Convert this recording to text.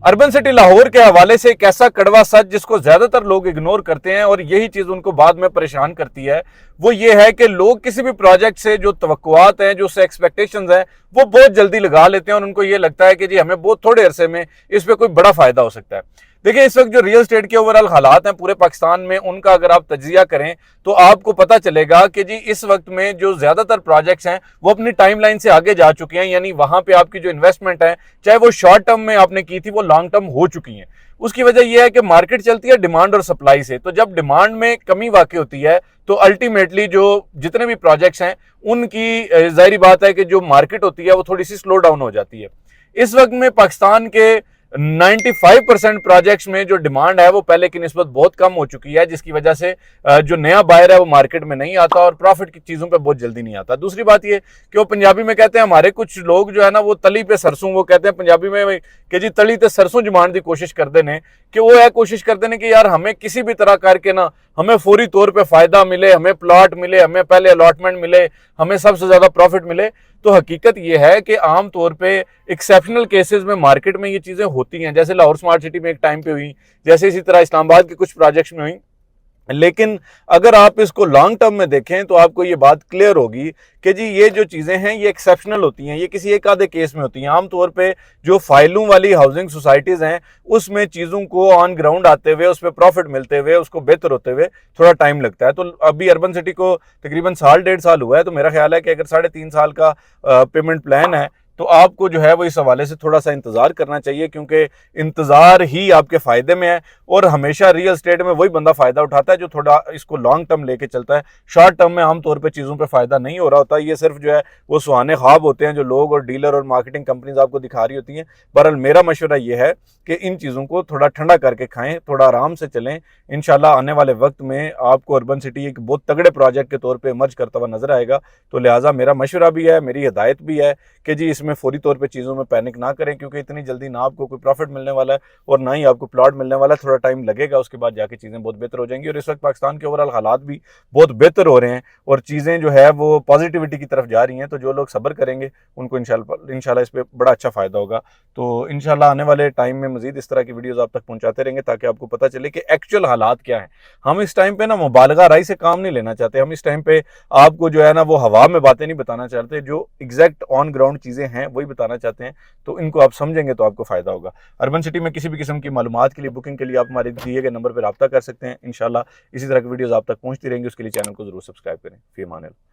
Urban city Lahore के हवाले से एक ऐसा कड़वा सच जिसको ज्यादातर लोग इग्नोर करते हैं और यही चीज उनको बाद में परेशान करती है, वो ये है कि लोग किसी भी प्रोजेक्ट से जो तवक्कुआत हैं, जो एक्सपेक्टेशंस हैं, वो बहुत जल्दी लगा लेते हैं और उनको ये लगता है कि जी हमें बहुत थोड़े अरसे में इस पे कोई बड़ा फायदा हो सकता है। देखिए, इस वक्त जो रियल एस्टेट के ओवरऑल हालात हैं पूरे पाकिस्तान में, उनका अगर आप तजिया करें तो आपको पता चलेगा कि जी इस वक्त में जो ज्यादातर प्रोजेक्ट्स हैं वो अपनी टाइमलाइन से आगे जा चुके हैं। यानी वहां पे आपकी जो इन्वेस्टमेंट है, चाहे वो शॉर्ट टर्म में आपने की थी, वो लॉन्ग टर्म हो चुकी है। उसकी वजह यह है कि मार्केट चलती है डिमांड और सप्लाई से। तो जब डिमांड में कमी वाकई होती है तो अल्टीमेटली जो जितने भी प्रोजेक्ट्स हैं उनकी जाहिर बात है कि जो मार्केट होती है वो थोड़ी सी स्लो डाउन हो जाती है। इस वक्त में पाकिस्तान के 95% प्रोजेक्ट्स में जो डिमांड है वो पहले की निस्बत बहुत कम हो चुकी है, जिसकी वजह से जो नया बायर है वो मार्केट में नहीं आता और प्रॉफिट की चीजों पे बहुत जल्दी नहीं आता। दूसरी बात ये कि वो पंजाबी में कहते हैं, हमारे कुछ लोग जो है ना वो तली पे सरसों, वो कहते हैं पंजाबी में कि जी तली ते सरसों जमान की कोशिश करते ने, कि वो है कोशिश करते हैं कि यार हमें किसी भी तरह करके ना हमें फौरी तौर पे फायदा मिले, हमें प्लॉट मिले, हमें पहले अलॉटमेंट मिले, हमें सबसे ज्यादा प्रॉफिट मिले। तो हकीकत यह है कि आम तौर पे एक्सेप्शनल केसेस में मार्केट में ये चीजें होती हैं, जैसे लाहौर स्मार्ट सिटी में एक टाइम पे हुई, जैसे इसी तरह इस्लामाबाद के कुछ प्रोजेक्ट्स में हुई। लेकिन अगर आप इसको लॉन्ग टर्म में देखें तो आपको ये बात क्लियर होगी कि जी ये जो चीजें हैं ये एक्सेप्शनल होती हैं, ये किसी एक आधे केस में होती हैं। आमतौर पे जो फाइलों वाली हाउसिंग सोसाइटीज हैं उसमें चीजों को ऑन ग्राउंड आते हुए, उस पर प्रॉफिट मिलते हुए, उसको बेहतर होते हुए थोड़ा टाइम लगता है। तो अभी अर्बन सिटी को तकरीबन साल 1.5 साल हुआ है, तो मेरा ख्याल है कि अगर 3.5 साल का पेमेंट प्लान है तो आपको जो है वो इस हवाले से थोड़ा सा इंतजार करना चाहिए, क्योंकि इंतजार ही आपके फायदे में है। और हमेशा रियल एस्टेट में वही बंदा फायदा उठाता है जो थोड़ा इसको लॉन्ग टर्म लेके चलता है। शॉर्ट टर्म में आमतौर पे चीज़ों पे फायदा नहीं हो रहा होता, ये सिर्फ जो है वो सुहाने ख्वाब होते हैं जो लोग और डीलर और मार्केटिंग कंपनीज आपको दिखा रही होती हैं। बहरहाल मेरा मशवरा ये है कि इन चीज़ों को थोड़ा ठंडा करके खाएं, थोड़ा आराम से चलें। इंशाल्लाह आने वाले वक्त में आपको अर्बन सिटी एक बहुत तगड़े प्रोजेक्ट के तौर पर इमर्ज करता हुआ नजर आएगा। तो लिहाजा मेरा मशवरा भी है, मेरी हिदायत भी है कि जी इसमें फौरी तौर पे चीज़ों में पैनिक ना करें, क्योंकि इतनी जल्दी ना आपको कोई प्रॉफिट मिलने वाला है और ना ही आपको प्लॉट मिलने वाला है। थोड़ा टाइम लगेगा, उसके बाद जाके चीज़ें बहुत बेहतर हो जाएंगी। और इस वक्त पाकिस्तान के ओवरऑल हालात भी बहुत बेहतर हो रहे हैं और चीज़ें जो है वो पॉजिटिविटी की तरफ जा रही हैं। तो जो लोग सब्र करेंगे उनको इंशाल्लाह इस पर बड़ा अच्छा फ़ायदा होगा। तो इंशाल्लाह आने वाले टाइम में मज़ीद इस तरह की वीडियोज़ आप तक पहुँचाते रहेंगे ताकि आपको पता चले कि एक्चुअल हालात क्या हैं। हम इस टाइम पे ना मुबालगा राय से काम नहीं लेना चाहते, हम इस टाइम पे आपको जो है ना वो हवा में बातें नहीं बताना चाहते, जो एग्जैक्ट ऑन ग्राउंड चीज़ें हैं वही बताना चाहते हैं। तो इनको आप समझेंगे तो आपको फ़ायदा होगा। अर्बन सिटी में किसी भी किस्म की मालूमात के लिए, बुकिंग के लिए आप हमारे दिए गए नंबर पर रब्ता कर सकते हैं। इंशाल्लाह इसी तरह की वीडियोज़ आप तक पहुँचती रहेंगी। उसके लिए चैनल को जरूर सब्सक्राइब करें। फी अमान अल्लाह।